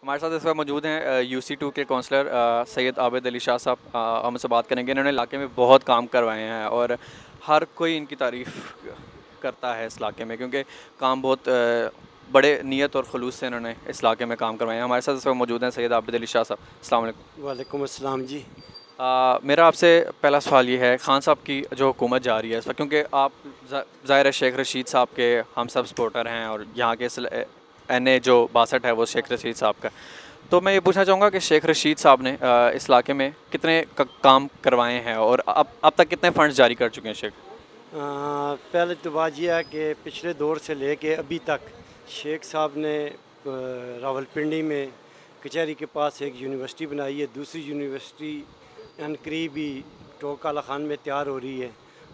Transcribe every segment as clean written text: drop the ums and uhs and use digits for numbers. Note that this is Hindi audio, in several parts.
हमारे साथ इस वक्त मौजूद हैं UC2 के काउंसलर सैयद आबिद अली शाह साहब। हमसे बात करेंगे। इन्होंने इलाके में बहुत काम करवाए हैं और हर कोई इनकी तारीफ़ करता है इस इलाके में, क्योंकि काम बहुत बड़े नीयत और खलूस से इन्होंने इस इलाके में काम करवाए हैं। हमारे साथ इस वक्त मौजूद हैं सैयद आबिद अली शाह साहब। अस्सलाम वालेकुम। वालेकुम अस्सलाम जी। मेरा आपसे पहला सवाल ये है, खान साहब की जो हुकूमत जा रही है इस वक्त, क्योंकि आप ज़ाहिर है शेख रशीद साहब के हम सब सपोर्टर हैं और यहाँ के NA जो 62 है वो शेख रशीद साहब का। तो मैं ये पूछना चाहूँगा कि शेख रशीद साहब ने इस इलाके में कितने काम करवाए हैं और अब तक कितने फ़ंड्स जारी कर चुके हैं शेख? पहले तो बात यह है कि पिछले दौर से लेके अभी तक शेख साहब ने रावलपिंडी में कचहरी के पास एक यूनिवर्सिटी बनाई है। दूसरी यूनिवर्सिटी अनकरीबी टोकाला खान में तैयार हो रही है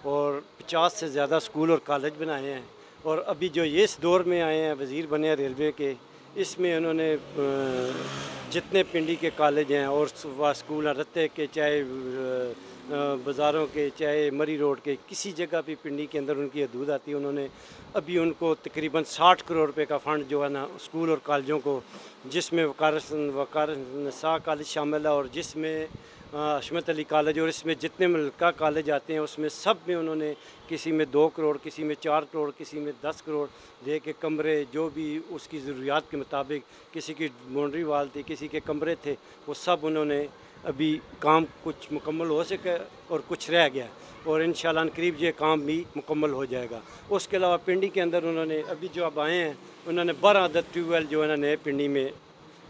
और 50 से ज़्यादा स्कूल और कॉलेज बनाए हैं। और अभी जो ये इस दौर में आए हैं, वज़ीर बने हैं रेलवे के, इसमें उन्होंने जितने पिंडी के कॉलेज हैं और स्कूल हैं, रत्ते के चाहे बाज़ारों के चाहे मरी रोड के, किसी जगह भी पिंडी के अंदर उनकी हदूद आती है। उन्होंने अभी उनको तकरीबन 60 करोड़ रुपए का फ़ंड जो है ना स्कूल और कॉलेजों को, जिसमें वकार कॉलेज शामिल है और जिसमें हशमत अली कॉलेज और इसमें जितने मलका कॉलेज आते हैं उसमें सब में उन्होंने किसी में 2 करोड़, किसी में 4 करोड़, किसी में 10 करोड़ दे के कमरे जो भी उसकी ज़रूरियात के मुताबिक, किसी की बाउंड्री वाल थी, किसी के कमरे थे, वो सब उन्होंने अभी काम कुछ मुकम्मल हो सके और कुछ रह गया और इंशाअल्लाह करीब ये काम भी मुकम्मल हो जाएगा। उसके अलावा पिंडी के अंदर उन्होंने अभी जो अब आए हैं उन्होंने 12 अदद ट्यूबवेल जो है ना नए पिंडी में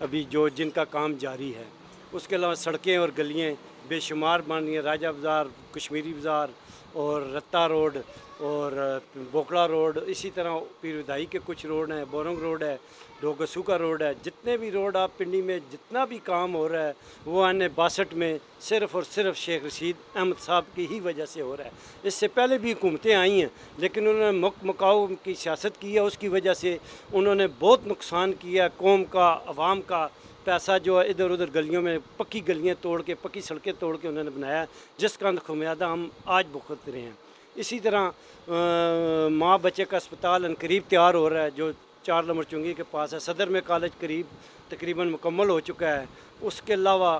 अभी जो जिनका काम जारी है। उसके अलावा सड़कें और गलियाँ बेशुमार बन रही हैं। राजा बाज़ार, कश्मीरी बाज़ार और रत्ता रोड और बोकड़ा रोड, इसी तरह पीर विदाई के कुछ रोड हैं, बोरंग रोड है, डोगसू का रोड है। जितने भी रोड आप पिंडी में जितना भी काम हो रहा है वो आने 62 में सिर्फ़ और सिर्फ शेख रशीद अहमद साहब की ही वजह से हो रहा है। इससे पहले भी हुकूमतें आई हैं लेकिन उन्होंने मकाऊ की सियासत की है, उसकी वजह से उन्होंने बहुत नुकसान किया कौम का, अवाम का पैसा जो है इधर उधर गलियों में पक्की गलियां तोड़ के, पक्की सड़कें तोड़ के उन्होंने बनाया, जिसका खुमियादा हम आज भुगत रहे हैं। इसी तरह माँ बच्चे का अस्पताल अनकरीब तैयार हो रहा है जो 4 नंबर चुंगी के पास है। सदर में कॉलेज करीब तकरीबन मुकम्मल हो चुका है। उसके अलावा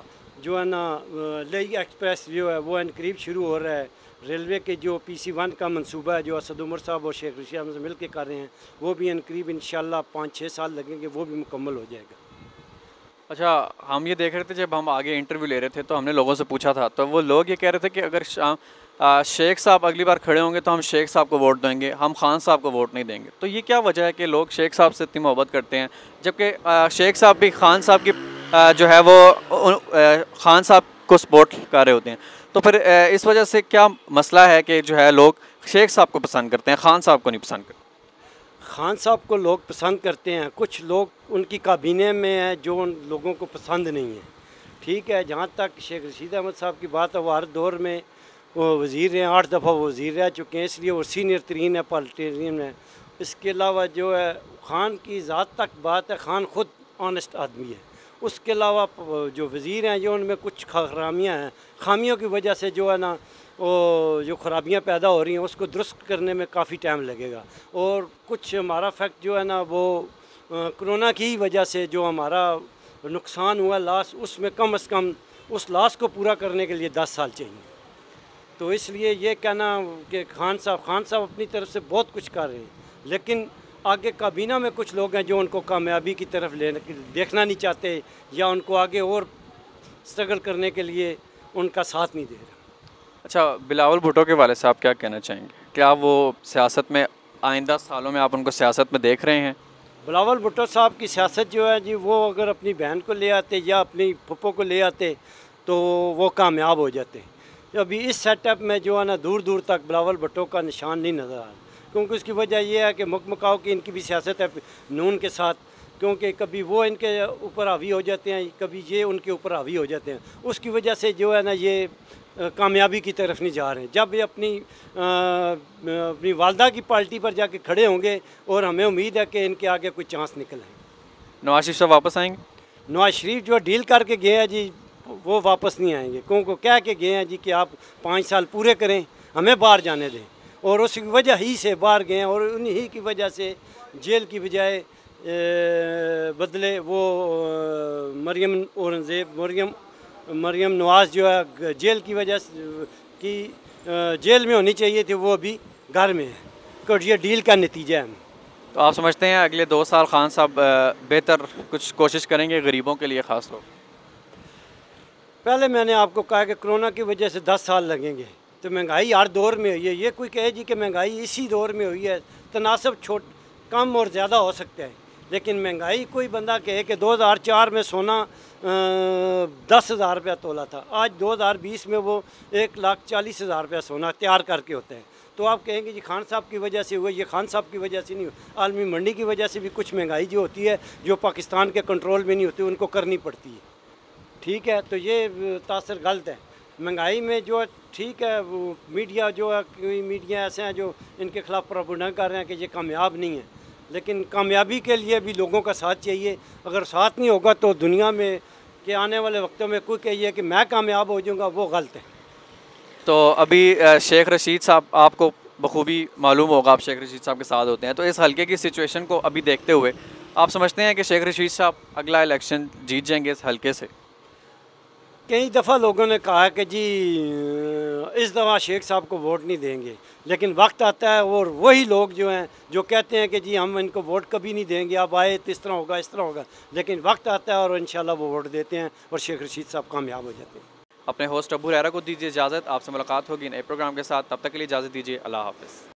जो है ना लेह एक्सप्रेस जो है वो अनकरीब शुरू हो रहा है। रेलवे के जो PC1 का मंसूबा है जो असद उमर साहब और शेख रशीद अहमद से मिल के कर रहे हैं वो भी अनकरीब इंशाल्लाह 5-6 साल लगेंगे, वो भी मुकम्मल हो जाएगा। अच्छा, हम ये देख रहे थे जब हम आगे इंटरव्यू ले रहे थे तो हमने लोगों से पूछा था तो वो लोग ये कह रहे थे कि अगर शेख साहब अगली बार खड़े होंगे तो हम शेख साहब को वोट देंगे, हम खान साहब को वोट नहीं देंगे। तो ये क्या वजह है कि लोग शेख साहब से इतनी मोहब्बत करते हैं जबकि शेख साहब भी खान साहब की जो है वो खान साहब को सपोर्ट कर रहे होते हैं? तो फिर इस वजह से क्या मसला है कि जो है लोग शेख साहब को पसंद करते हैं, खान साहब को नहीं पसंद करते? खान साहब को लोग पसंद करते हैं, कुछ लोग उनकी काबीने में हैं जो उन लोगों को पसंद नहीं है। ठीक है, जहाँ तक शेख रशीद अहमद साहब की बात है वो हर दौर में वो वज़ीर हैं, 8 दफ़ा वो वज़ीर रह चुके हैं, इसलिए वो सीनियर तरीन है पॉलिटिशियन है। इसके अलावा जो है खान की ज़ात तक बात है, खान ख़ुद ऑनेस्ट आदमी है। उसके अलावा जो वज़ीर हैं जो उनमें कुछ खामियाँ हैं, खामियों की वजह से जो है ना वो जो ख़राबियाँ पैदा हो रही हैं उसको दुरुस्त करने में काफ़ी टाइम लगेगा। और कुछ हमारा फैक्ट जो है ना वो कोरोना की वजह से जो हमारा नुकसान हुआ लॉस, उसमें कम से कम उस लॉस को पूरा करने के लिए 10 साल चाहिए। तो इसलिए ये कहना कि खान साहब अपनी तरफ से बहुत कुछ कर रहे हैं लेकिन आगे काबीना में कुछ लोग हैं जो उनको कामयाबी की तरफ देखना नहीं चाहते या उनको आगे और स्ट्रगल करने के लिए उनका साथ नहीं दे रहे। अच्छा, बिलावल भुट्टो के वाले साहब क्या कहना चाहेंगे? क्या वो सियासत में आइंदा सालों में आप उनको सियासत में देख रहे हैं? बिलावल भुट्टो साहब की सियासत जो है जी, वो अगर अपनी बहन को ले आते या अपनी फुप्पो को ले आते तो वो कामयाब हो जाते। अभी इस सेटअप में जो है ना दूर दूर तक बिलावल भुट्टो का निशान नहीं नज़र आ रहा, क्योंकि उसकी वजह यह है कि मकाऊ की इनकी भी सियासत है नून के साथ, क्योंकि कभी वो इनके ऊपर हावी हो जाते हैं, कभी ये उनके ऊपर हावी हो जाते हैं। उसकी वजह से जो है ना ये कामयाबी की तरफ नहीं जा रहे हैं। जब ये अपनी वालदा की पार्टी पर जाके खड़े होंगे और हमें उम्मीद है कि इनके आगे कोई चांस निकल आए। नवाज शरीफ साहब वापस आएंगे? नवाज शरीफ जो डील करके गए हैं जी वो वापस नहीं आएंगे, क्योंकि कह के गए हैं जी कि आप 5 साल पूरे करें, हमें बाहर जाने दें, और उस वजह ही से बाहर गए हैं और उन्हीं की वजह से जेल की बजाय बदले वो मरियम औरंगज़ेब मरियम नवाज़ जो है जेल की वजह से की जेल में होनी चाहिए थी, वो अभी घर में है। तो ये डील का नतीजा है। तो आप समझते हैं अगले 2 साल खान साहब बेहतर कुछ कोशिश करेंगे गरीबों के लिए ख़ास तौर? पहले मैंने आपको कहा कि कोरोना की वजह से 10 साल लगेंगे, तो महंगाई हर दौर में हुई है। ये कोई कहे जी कि महंगाई इसी दौर में हुई है, तनासब कम और ज़्यादा हो सकता है, लेकिन महंगाई कोई बंदा कहे कि 2004 में सोना 10,000 रुपया तोला था, आज 2020 में वो 1,40,000 रुपया सोना तैयार करके होता है। तो आप कहेंगे जी खान साहब की वजह से हुआ, ये खान साहब की वजह से नहीं हुआ। आलमी मंडी की वजह से भी कुछ महंगाई जो होती है, जो पाकिस्तान के कंट्रोल में नहीं होती, उनको करनी पड़ती है। ठीक है, तो ये तासर गलत है महंगाई में जो। ठीक है, वो मीडिया जो है, कोई मीडिया ऐसे हैं जो इनके ख़िलाफ़ प्रोपेगेंडा कर रहे हैं कि ये कामयाब नहीं है, लेकिन कामयाबी के लिए भी लोगों का साथ चाहिए। अगर साथ नहीं होगा तो दुनिया में के आने वाले वक्तों में कोई कहिए कि मैं कामयाब हो जाऊँगा, वो गलत है। तो अभी शेख रशीद साहब, आपको बखूबी मालूम होगा, आप शेख रशीद साहब के साथ होते हैं, तो इस हल्के की सिचुएशन को अभी देखते हुए आप समझते हैं कि शेख रशीद साहब अगला इलेक्शन जीत जाएंगे इस हल्के से? कई दफ़ा लोगों ने कहा कि जी इस दफ़ा शेख साहब को वोट नहीं देंगे, लेकिन वक्त आता है और वही लोग जो हैं जो कहते हैं कि जी हम इनको वोट कभी नहीं देंगे, अब आए तो इस तरह होगा इस तरह होगा, लेकिन वक्त आता है और इंशाल्लाह वो वोट देते हैं और शेख रशीद साहब कामयाब हो जाते हैं। अपने होस्ट अबू हुरैरा को दीजिए इजाज़त। आपसे मुलाकात होगी नए प्रोग्राम के साथ, तब तक के लिए इजाज़त दीजिए। अल्लाह हाफ़िज़।